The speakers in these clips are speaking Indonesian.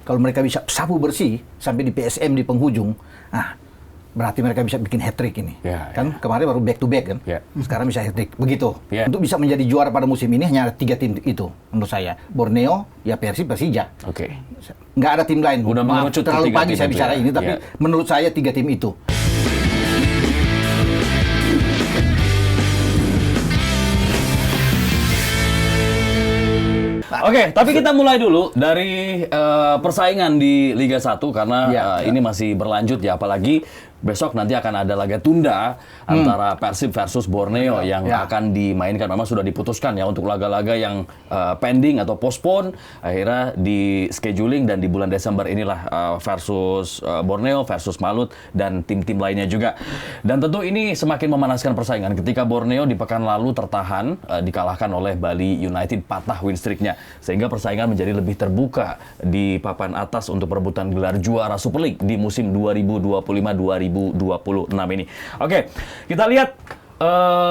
Kalau mereka bisa sapu bersih sampai di PSM di penghujung, berarti mereka bisa bikin hat-trick ini. Kan kemarin baru back to back kan, sekarang bisa hat-trick. Begitu. Untuk bisa menjadi juara pada musim ini hanya ada 3 tim itu menurut saya. Borneo, ya Persib, Persija. Nggak ada tim lain. Udah mengerucut terlalu pagi saya bicara ini, tapi menurut saya 3 tim itu. Oke, tapi kita mulai dulu dari persaingan di Liga 1 karena ini masih berlanjut ya, apalagi besok nanti akan ada laga tunda antara Persib versus Borneo yang akan dimainkan. Memang sudah diputuskan ya untuk laga-laga yang pending atau postpone akhirnya di scheduling, dan di bulan Desember inilah versus Borneo versus Malut dan tim-tim lainnya juga. Dan tentu ini semakin memanaskan persaingan ketika Borneo di pekan lalu tertahan dikalahkan oleh Bali United, patah win streak-nya, sehingga persaingan menjadi lebih terbuka di papan atas untuk perebutan gelar juara Super League di musim 2025-2026 ini. Oke, kita lihat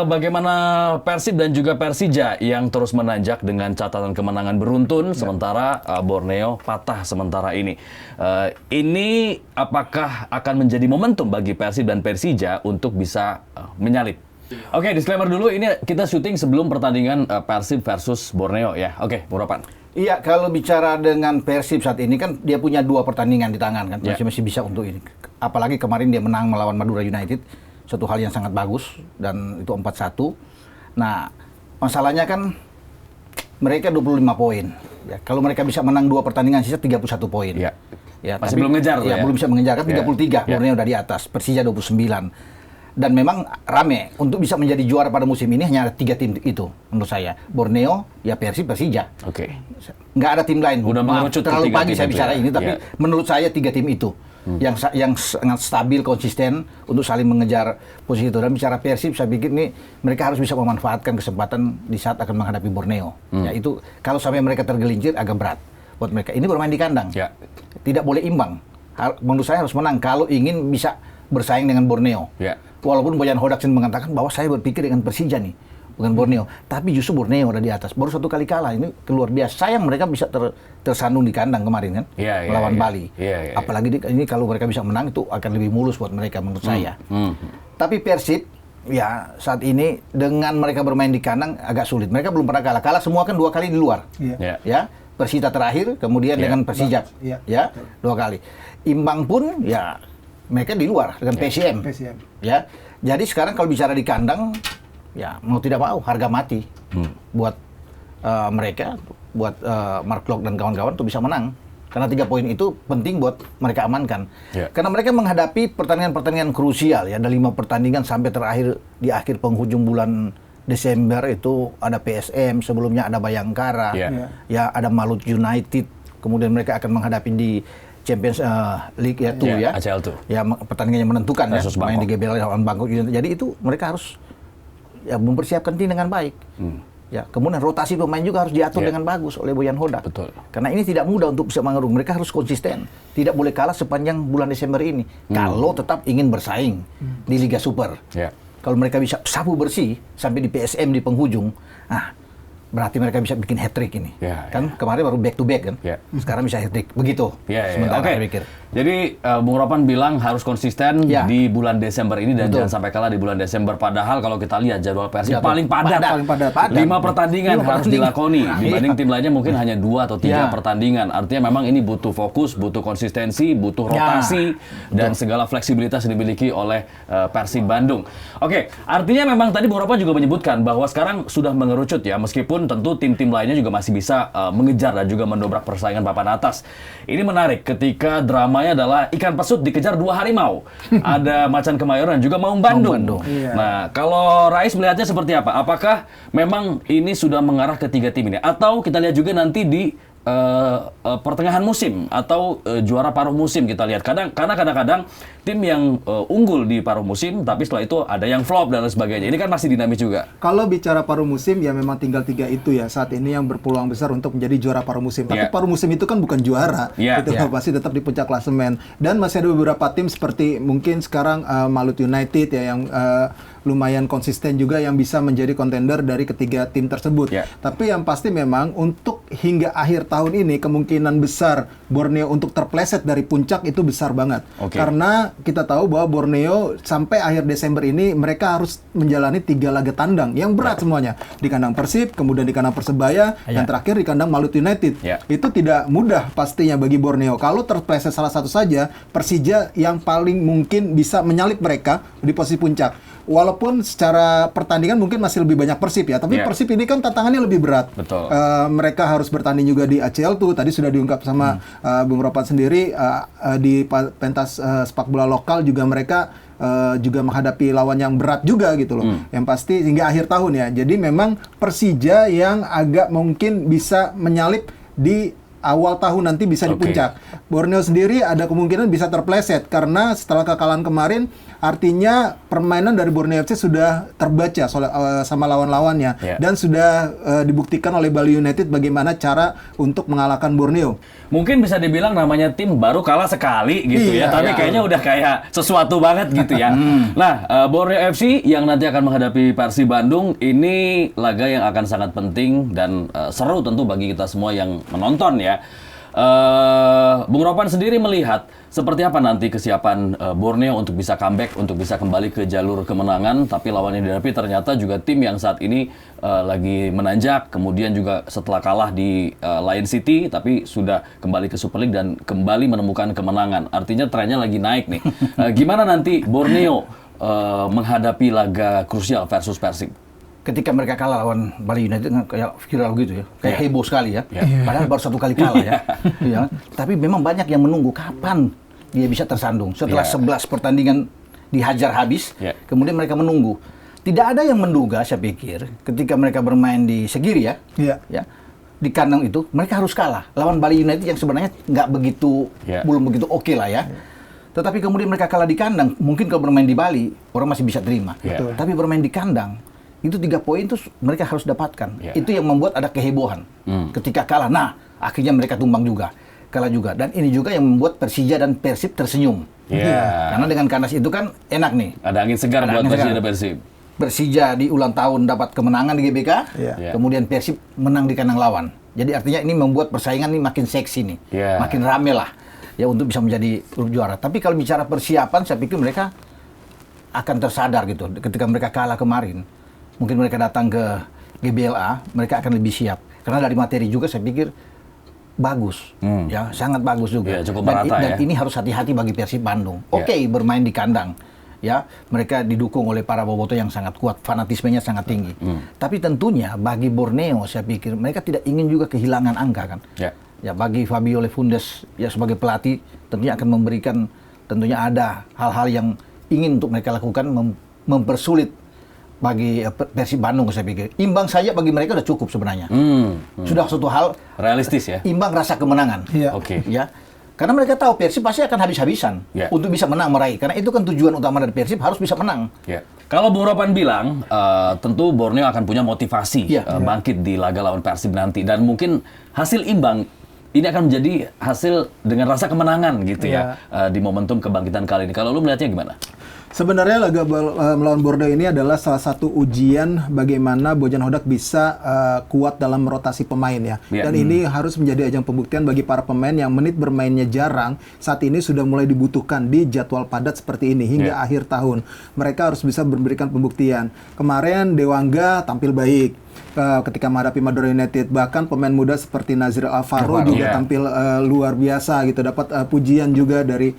bagaimana Persib dan juga Persija yang terus menanjak dengan catatan kemenangan beruntun, sementara Borneo patah sementara ini. Ini apakah akan menjadi momentum bagi Persib dan Persija untuk bisa menyalip? Oke, disclaimer dulu, ini kita syuting sebelum pertandingan Persib versus Borneo ya. Oke, Bung Ropan. Iya, kalau bicara dengan Persib saat ini kan dia punya 2 pertandingan di tangan kan, masih bisa untuk ini. Apalagi kemarin dia menang melawan Madura United, satu hal yang sangat bagus, dan itu 4-1. Nah, masalahnya kan mereka 25 poin. Ya, kalau mereka bisa menang 2 pertandingan sisa 31 poin. Ya, tapi, masih belum ngejar ya, belum bisa mengejar kan 33, Borneo udah di atas, Persija 29. Dan memang rame untuk bisa menjadi juara pada musim ini hanya ada 3 tim itu menurut saya. Borneo, ya Persib, Persija. Nggak ada tim lain. Udah mengerucut terlalu pagi saya bicara ini, tapi menurut saya 3 tim itu yang sangat stabil, konsisten untuk saling mengejar posisi itu. Dan bicara Persib, saya pikir ini mereka harus bisa memanfaatkan kesempatan di saat akan menghadapi Borneo. Ya, itu kalau sampai mereka tergelincir agak berat buat mereka. Ini bermain di kandang, tidak boleh imbang. Menurut saya harus menang kalau ingin bisa bersaing dengan Borneo. Walaupun Boyan Hodak mengatakan bahwa saya berpikir dengan Persija nih, bukan Borneo. Tapi justru Borneo ada di atas. Baru 1 kali kalah, ini luar biasa. Sayang mereka bisa tersandung di kandang kemarin kan, melawan Bali. Apalagi ini kalau mereka bisa menang itu akan lebih mulus buat mereka menurut saya. Tapi Persib, ya saat ini dengan mereka bermain di kandang agak sulit. Mereka belum pernah kalah. Kalah semua kan 2 kali di luar. Ya, Persita terakhir, kemudian dengan Persija. Ya, 2 kali. Imbang pun ya mereka di luar dengan PSM. Ya. Jadi sekarang kalau bicara di kandang, ya mau tidak mau harga mati buat mereka, buat Mark Klok dan kawan-kawan untuk bisa menang. Karena 3 poin itu penting buat mereka amankan. Karena mereka menghadapi pertandingan-pertandingan krusial ya, ada 5 pertandingan sampai terakhir di akhir penghujung bulan Desember itu ada PSM, sebelumnya ada Bayangkara, ya ada Malut United, kemudian mereka akan menghadapi di Champions League ya, ACL tuh. Ya, pertandingan yang menentukan ya, main di GBL lawan Bangkok. Jadi itu mereka harus ya mempersiapkan tim dengan baik. Ya, kemudian rotasi pemain juga harus diatur dengan bagus oleh Boyan Hodak. Karena ini tidak mudah untuk bisa mengeruk. Mereka harus konsisten. Tidak boleh kalah sepanjang bulan Desember ini. Kalau tetap ingin bersaing di Liga Super. Kalau mereka bisa sapu bersih sampai di PSM di penghujung, berarti mereka bisa bikin hat-trick ini. Kan kemarin baru back to back kan, sekarang bisa hat-trick. Begitu. Sementara saya pikir. Jadi Bung Ropan bilang harus konsisten di bulan Desember ini dan jangan sampai kalah di bulan Desember. Padahal kalau kita lihat jadwal Persib paling padat. 5 pertandingan harus dilakoni dibanding tim lainnya mungkin hanya 2 atau 3 pertandingan. Artinya memang ini butuh fokus, butuh konsistensi, butuh rotasi dan segala fleksibilitas yang dimiliki oleh Persib Bandung. Oke, artinya memang tadi Bung Ropan juga menyebutkan bahwa sekarang sudah mengerucut ya, meskipun tentu tim-tim lainnya juga masih bisa mengejar dan juga mendobrak persaingan papan atas. Ini menarik ketika dramanya adalah ikan pesut dikejar 2 harimau. Ada Macan Kemayoran juga Maung Bandung. Nah, kalau Rais melihatnya seperti apa? Apakah memang ini sudah mengarah ke 3 tim ini? Atau kita lihat juga nanti di pertengahan musim atau juara paruh musim kita lihat. Karena kadang-kadang tim yang unggul di paruh musim, tapi setelah itu ada yang flop dan lain sebagainya. Ini kan masih dinamis juga. Kalau bicara paruh musim, ya memang tinggal 3 itu ya saat ini yang berpeluang besar untuk menjadi juara paruh musim. Tapi paruh musim itu kan bukan juara, itu pasti tetap di puncak klasemen. Dan masih ada beberapa tim seperti mungkin sekarang Malut United ya yang lumayan konsisten juga yang bisa menjadi kontender dari ketiga tim tersebut. Tapi yang pasti memang untuk hingga akhir tahun ini kemungkinan besar Borneo untuk terpleset dari puncak itu besar banget. Karena kita tahu bahwa Borneo sampai akhir Desember ini mereka harus menjalani 3 laga tandang yang berat semuanya. Di kandang Persib, kemudian di kandang Persebaya, dan terakhir di kandang Maluku United. Itu tidak mudah pastinya bagi Borneo. Kalau terpleset salah satu saja, Persija yang paling mungkin bisa menyalip mereka di posisi puncak. Walaupun secara pertandingan mungkin masih lebih banyak Persib ya, tapi Persib ini kan tantangannya lebih berat. Mereka harus bertanding juga di ACL tuh, tadi sudah diungkap sama Bung Ropan sendiri, di pentas sepak bola lokal juga mereka juga menghadapi lawan yang berat juga gitu loh. Yang pasti hingga akhir tahun ya. Jadi memang Persija yang agak mungkin bisa menyalip di awal tahun nanti bisa di puncak. Borneo sendiri ada kemungkinan bisa terpleset karena setelah kekalahan kemarin, artinya permainan dari Borneo FC sudah terbaca sama lawan-lawannya dan sudah dibuktikan oleh Bali United bagaimana cara untuk mengalahkan Borneo. Mungkin bisa dibilang namanya tim baru kalah sekali gitu ya, tapi kayaknya udah kayak sesuatu banget gitu ya. Nah, Borneo FC yang nanti akan menghadapi Persib Bandung, ini laga yang akan sangat penting dan seru tentu bagi kita semua yang menonton ya. Bung Ropan sendiri melihat seperti apa nanti kesiapan Borneo untuk bisa comeback, untuk bisa kembali ke jalur kemenangan, tapi lawan yang dihadapi ternyata juga tim yang saat ini lagi menanjak, kemudian juga setelah kalah di Lion City, tapi sudah kembali ke Super League dan kembali menemukan kemenangan. Artinya trennya lagi naik nih. Gimana nanti Borneo menghadapi laga krusial versus Persib? Ketika mereka kalah lawan Bali United kayak viral gitu ya, kayak heboh sekali ya. Padahal baru 1 kali kalah ya. Tapi memang banyak yang menunggu kapan dia bisa tersandung. Setelah 11 pertandingan dihajar habis, kemudian mereka menunggu. Tidak ada yang menduga, saya pikir, ketika mereka bermain di Segiri ya, di kandang itu mereka harus kalah lawan Bali United yang sebenarnya nggak begitu, belum begitu oke lah ya. Tetapi kemudian mereka kalah di kandang. Mungkin kalau bermain di Bali orang masih bisa terima. Tapi bermain di kandang itu 3 poin itu mereka harus dapatkan. Itu yang membuat ada kehebohan ketika kalah. Nah, akhirnya mereka tumbang juga, kalah juga. Dan ini juga yang membuat Persija dan Persib tersenyum. Karena dengan kandas itu kan enak nih. Ada angin segar buat Persija dan Persib. Persija di ulang tahun dapat kemenangan di GBK, kemudian Persib menang di kandang lawan. Jadi artinya ini membuat persaingan ini makin seksi nih, makin rame lah ya untuk bisa menjadi juara. Tapi kalau bicara persiapan, saya pikir mereka akan tersadar gitu ketika mereka kalah kemarin. Mungkin mereka datang ke GBLA, mereka akan lebih siap. Karena dari materi juga saya pikir bagus, ya sangat bagus juga. Cukup merata dan ini harus hati-hati bagi Persib Bandung. Bermain di kandang, ya mereka didukung oleh para bobotoh yang sangat kuat, fanatismenya sangat tinggi. Tapi tentunya bagi Borneo, saya pikir mereka tidak ingin juga kehilangan angka kan. Ya bagi Fabio Lefundes ya sebagai pelatih tentunya akan memberikan, tentunya ada hal-hal yang ingin untuk mereka lakukan mempersulit bagi Persib Bandung. Saya pikir imbang saja bagi mereka sudah cukup sebenarnya. Sudah suatu hal realistis ya. Imbang rasa kemenangan. Ya. Karena mereka tahu Persib pasti akan habis-habisan untuk bisa menang meraih. Karena itu kan tujuan utama dari Persib, harus bisa menang. Kalau Bung Ropan bilang, tentu Borneo akan punya motivasi bangkit di laga lawan Persib nanti, dan mungkin hasil imbang ini akan menjadi hasil dengan rasa kemenangan gitu ya di momentum kebangkitan kali ini. Kalau lu melihatnya gimana? Sebenarnya laga melawan Borneo ini adalah salah satu ujian bagaimana Bojan Hodak bisa kuat dalam rotasi pemain ya. Dan ini harus menjadi ajang pembuktian bagi para pemain yang menit bermainnya jarang, saat ini sudah mulai dibutuhkan di jadwal padat seperti ini hingga akhir tahun. Mereka harus bisa memberikan pembuktian. Kemarin Dewangga tampil baik ketika menghadapi Madura United, bahkan pemain muda seperti Nazir Alvaro juga tampil luar biasa gitu, dapat pujian juga dari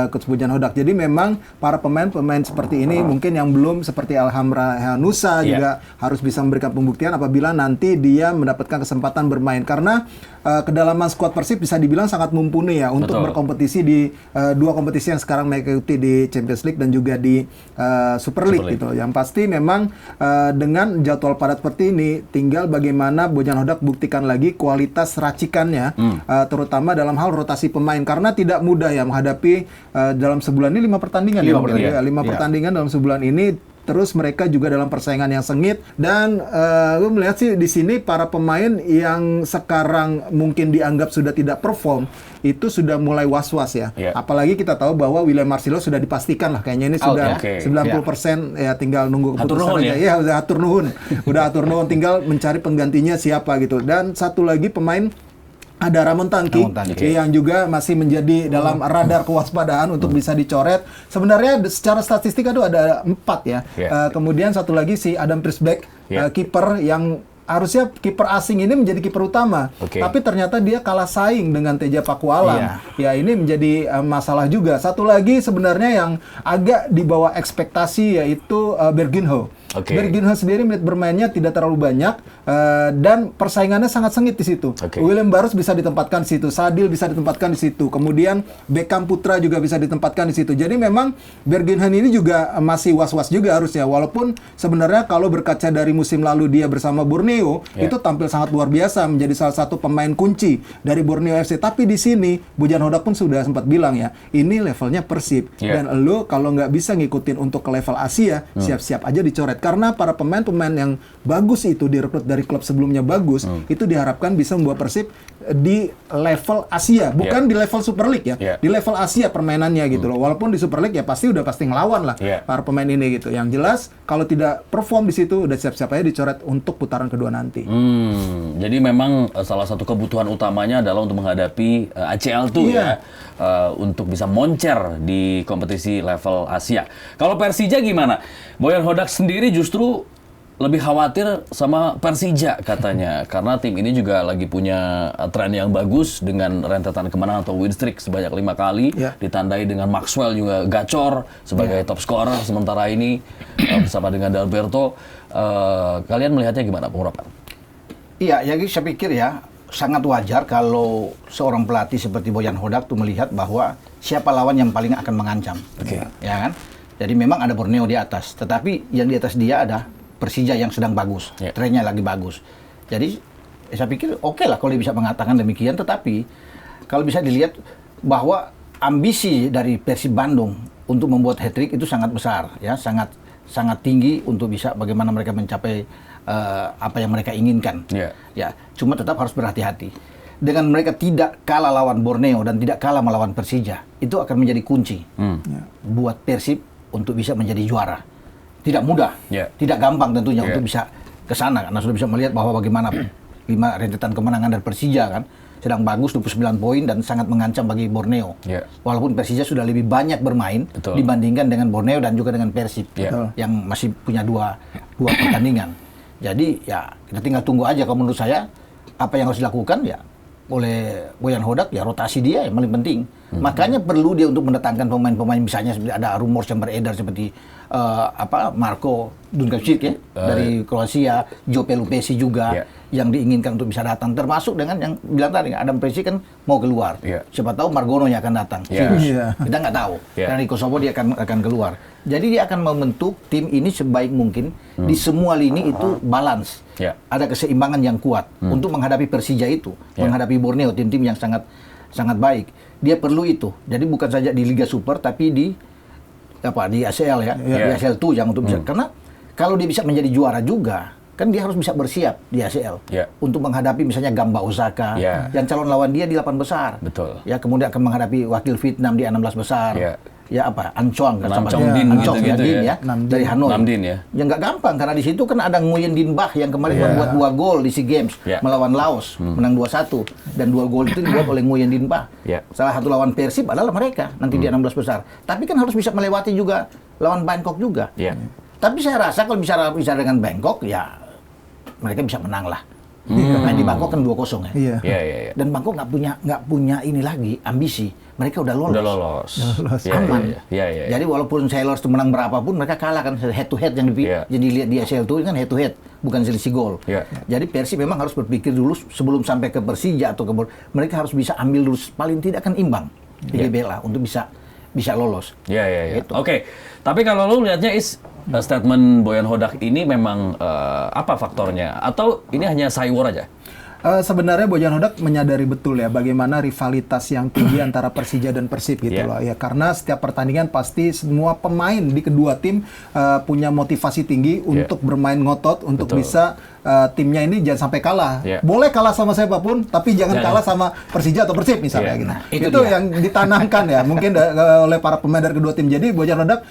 Coach Bojan Hodak. Jadi memang para pemain seperti ini mungkin yang belum seperti Alhamra Hanusa juga harus bisa memberikan pembuktian apabila nanti dia mendapatkan kesempatan bermain, karena kedalaman skuad Persib bisa dibilang sangat mumpuni ya untuk berkompetisi di 2 kompetisi yang sekarang mereka ikuti di Champions League dan juga di Super League gitu. Yang pasti memang dengan jadwal padat seperti ini, tinggal bagaimana Bojan Hodak buktikan lagi kualitas racikannya, terutama dalam hal rotasi pemain, karena tidak mudah ya menghadapi dalam sebulan ini 5 pertandingan. 5 pertandingan dalam sebulan ini terus mereka juga dalam persaingan yang sengit, dan gue melihat sih di sini para pemain yang sekarang mungkin dianggap sudah tidak perform itu sudah mulai was-was ya. Apalagi kita tahu bahwa William Marcelo sudah dipastikan lah kayaknya ini sudah 90% ya, tinggal nunggu keputusan aja. Ya udah atur nuhun. Udah atur nuhun, tinggal mencari penggantinya siapa gitu. Dan satu lagi pemain ada Ramon Tanki yang juga masih menjadi dalam radar kewaspadaan untuk bisa dicoret. Sebenarnya secara statistik itu ada 4 ya. Kemudian satu lagi si Adam Prisbeck, kiper yang harusnya kiper asing ini menjadi kiper utama, tapi ternyata dia kalah saing dengan Teja Pakualam. Ya ini menjadi masalah juga. Satu lagi sebenarnya yang agak di bawah ekspektasi yaitu Berginho. Berginho sendiri menit bermainnya tidak terlalu banyak dan persaingannya sangat sengit di situ. William Barros bisa ditempatkan di situ, Sadil bisa ditempatkan di situ, kemudian Beckham Putra juga bisa ditempatkan di situ. Jadi memang Berginho ini juga masih was-was juga harusnya, walaupun sebenarnya kalau berkaca dari musim lalu dia bersama Borneo itu tampil sangat luar biasa, menjadi salah satu pemain kunci dari Borneo FC. Tapi di sini Bojan Hodak pun sudah sempat bilang ya, ini levelnya Persib dan lo kalau nggak bisa ngikutin untuk ke level Asia, siap-siap aja dicoret. Karena para pemain-pemain yang bagus itu direkrut dari klub sebelumnya bagus, itu diharapkan bisa membawa Persib di level Asia, bukan di level Super League ya, di level Asia permainannya gitu loh. Walaupun di Super League ya pasti ngelawan lah para pemain ini gitu. Yang jelas kalau tidak perform di situ udah siap-siap aja dicoret untuk putaran kedua nanti. Jadi memang salah satu kebutuhan utamanya adalah untuk menghadapi ACL tuh untuk bisa moncer di kompetisi level Asia. Kalau Persija gimana? Boyan Hodak sendiri justru lebih khawatir sama Persija katanya, karena tim ini juga lagi punya tren yang bagus dengan rentetan kemenangan atau win streak sebanyak 5 kali, ditandai dengan Maxwell juga gacor sebagai top scorer sementara ini bersama dengan Dalberto. Kalian melihatnya gimana, Bung Ropan? Iya, jadi saya pikir ya sangat wajar kalau seorang pelatih seperti Boyan Hodak tuh melihat bahwa siapa lawan yang paling akan mengancam, ya kan? Jadi memang ada Borneo di atas, tetapi yang di atas dia ada Persija yang sedang bagus, trennya lagi bagus. Jadi saya pikir oke lah kalau dia bisa mengatakan demikian, tetapi kalau bisa dilihat bahwa ambisi dari Persib Bandung untuk membuat hat-trick itu sangat besar, ya sangat tinggi untuk bisa bagaimana mereka mencapai apa yang mereka inginkan. Ya, cuma tetap harus berhati-hati. Dengan mereka tidak kalah lawan Borneo dan tidak kalah melawan Persija, itu akan menjadi kunci buat Persib untuk bisa menjadi juara. Tidak mudah, tidak gampang tentunya untuk bisa ke sana, karena sudah bisa melihat bahwa bagaimana 5 rentetan kemenangan dari Persija kan sedang bagus, 29 poin dan sangat mengancam bagi Borneo. Walaupun Persija sudah lebih banyak bermain dibandingkan dengan Borneo dan juga dengan Persib yang masih punya dua pertandingan. Jadi ya kita tinggal tunggu aja. Kalau menurut saya apa yang harus dilakukan ya oleh Boyan Hodak ya rotasi dia yang paling penting. Makanya perlu dia untuk mendatangkan pemain-pemain, misalnya ada rumor yang beredar seperti Marko Dunkacic ya dari Kroasia, Joe Lupesi juga yang diinginkan untuk bisa datang, termasuk dengan yang bilang tadi Adam Presi kan mau keluar. Siapa tahu Margono yang akan datang. Kita nggak tahu. Karena di Kosovo dia akan keluar. Jadi dia akan membentuk tim ini sebaik mungkin di semua lini itu balance. Ada keseimbangan yang kuat untuk menghadapi Persija itu, menghadapi Borneo, tim-tim yang sangat baik. Dia perlu itu. Jadi bukan saja di Liga Super tapi di ACL ya, di ACL tuh yang untuk bisa. Karena kalau dia bisa menjadi juara juga, kan dia harus bisa bersiap di ACL untuk menghadapi misalnya Gamba Osaka yang calon lawan dia di 8 besar. Ya, kemudian akan menghadapi wakil Vietnam di 16 besar. Ancong Din dari Hanoi. Yang nggak gampang karena di situ kan ada Nguyen Din Bah yang kemarin membuat 2 gol di SEA Games melawan Laos, menang 2-1 dan 2 gol itu dibuat oleh Nguyen Din Bah. Salah satu lawan Persib adalah mereka nanti di 16 besar. Tapi kan harus bisa melewati juga lawan Bangkok juga. Tapi saya rasa kalau bicara dengan Bangkok ya mereka bisa menang lah. Main di Bangkok kan 2-0 ya. Dan Bangkok nggak punya ini lagi ambisi. Mereka udah lolos. Aman. Jadi walaupun Sailors itu menang berapapun mereka kalah kan head to head yang jadi lihat di ACL itu kan head to head bukan selisih gol. Jadi Persib memang harus berpikir dulu sebelum sampai ke Persija atau mereka harus bisa ambil dulu paling tidak kan imbang di GBLA untuk bisa lolos. Gitu. Oke. Tapi kalau lu lihatnya statement Boyan Hodak ini memang apa faktornya? Atau ini hanya saywar aja? Sebenarnya Bojan Hodak menyadari betul ya bagaimana rivalitas yang tinggi antara Persija dan Persib gitu loh ya, karena setiap pertandingan pasti semua pemain di kedua tim punya motivasi tinggi untuk bermain ngotot untuk bisa timnya ini jangan sampai kalah. Boleh kalah sama siapapun tapi jangan kalah sama Persija atau Persib misalnya gitu. Itu yang ditanamkan ya mungkin oleh para pemain dari kedua tim. Jadi Bojan Hodak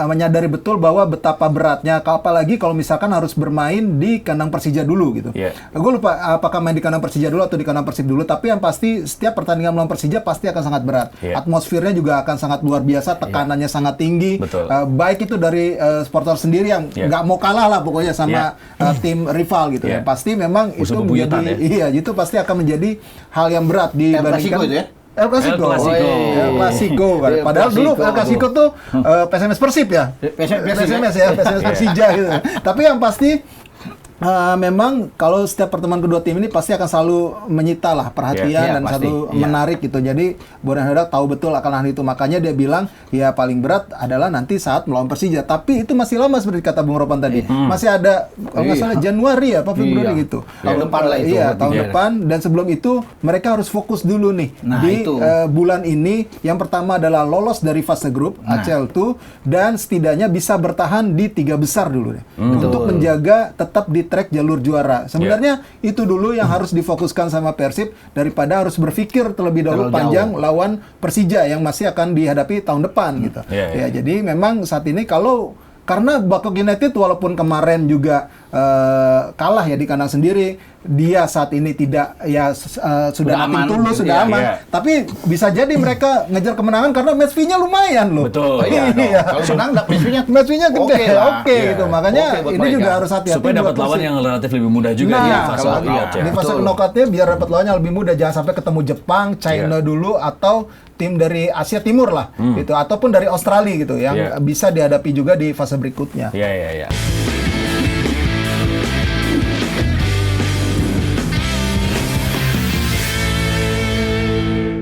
menyadari betul bahwa betapa beratnya, apalagi kalau misalkan harus bermain di kandang Persija dulu gitu. Gue lupa apakah main di kandang Persija dulu atau di kandang Persib dulu, tapi yang pasti setiap pertandingan melawan Persija pasti akan sangat berat. Atmosfernya juga akan sangat luar biasa, tekanannya sangat tinggi. Baik itu dari supporter sendiri yang nggak mau kalah lah pokoknya sama tim rival gitu ya. Pasti memang itu menjadi itu pasti akan menjadi hal yang berat dibandingkan El Clasico. El Clasico kan. Padahal dulu El Clasico tuh PSMS Persib ya. PSMS ya, PSMS Persija gitu. Tapi yang pasti memang kalau setiap pertemuan kedua tim ini pasti akan selalu menyita lah perhatian dan selalu menarik gitu. Jadi Bojan Hodak tahu betul akan hal itu. Makanya dia bilang ya paling berat adalah nanti saat melawan Persija. Tapi itu masih lama seperti kata Bung Ropan tadi. Masih ada kalau nggak salah Januari apa Februari gitu. Tahun depan lah itu. Iya, tahun depan. Dan sebelum itu mereka harus fokus dulu nih di bulan ini. Yang pertama adalah lolos dari fase grup ACL2 dan setidaknya bisa bertahan di 3 besar dulu deh. Untuk menjaga tetap di track jalur juara. Sebenarnya itu dulu yang harus difokuskan sama Persib daripada harus berpikir terlebih dahulu panjang lawan Persija yang masih akan dihadapi tahun depan gitu. Ya, jadi memang saat ini karena Bangkok United walaupun kemarin juga kalah ya di kandang sendiri, dia saat ini tidak sudah nothing tulus, sudah aman. Tapi bisa jadi mereka ngejar kemenangan karena match fee-nya lumayan loh. Betul. Kalau menang match fee-nya gede. Oke gitu. Makanya ini juga harus hati-hati supaya dapat lawan yang relatif lebih mudah juga di fase knockout ya. Di fase knockout-nya biar dapat lawannya lebih mudah, jangan sampai ketemu Jepang, China dulu atau tim dari Asia Timur lah gitu ataupun dari Australia gitu yang bisa dihadapi juga di fase berikutnya. Iya.